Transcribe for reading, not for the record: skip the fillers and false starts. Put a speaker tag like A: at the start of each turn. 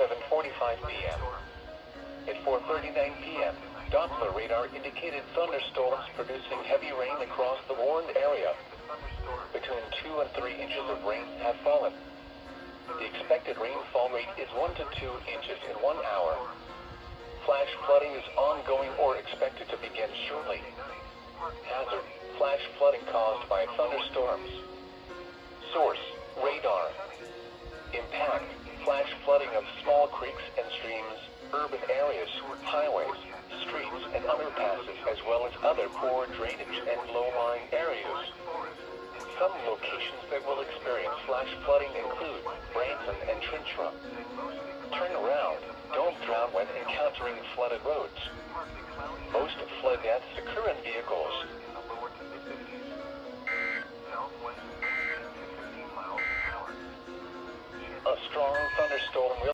A: 7:45 p.m. At 4:39 p.m., Doppler radar indicated thunderstorms producing heavy rain across the warned area. Between 2 and 3 inches of rain have fallen. The expected rainfall rate is 1 to 2 inches in 1 hour. Flash flooding is ongoing or expected to begin shortly. Hazard: flash flooding caused by thunderstorms. Source: radar. Impact: flash flooding of small creeks and streams, urban areas, highways, streets, and underpasses, as well as other poor drainage and low-lying areas. Some locations that will experience flash flooding include Branson and Trinchera. Turn around. Don't drown when encountering flooded roads. Most flood deaths occur in vehicles. A strong thunderstorm will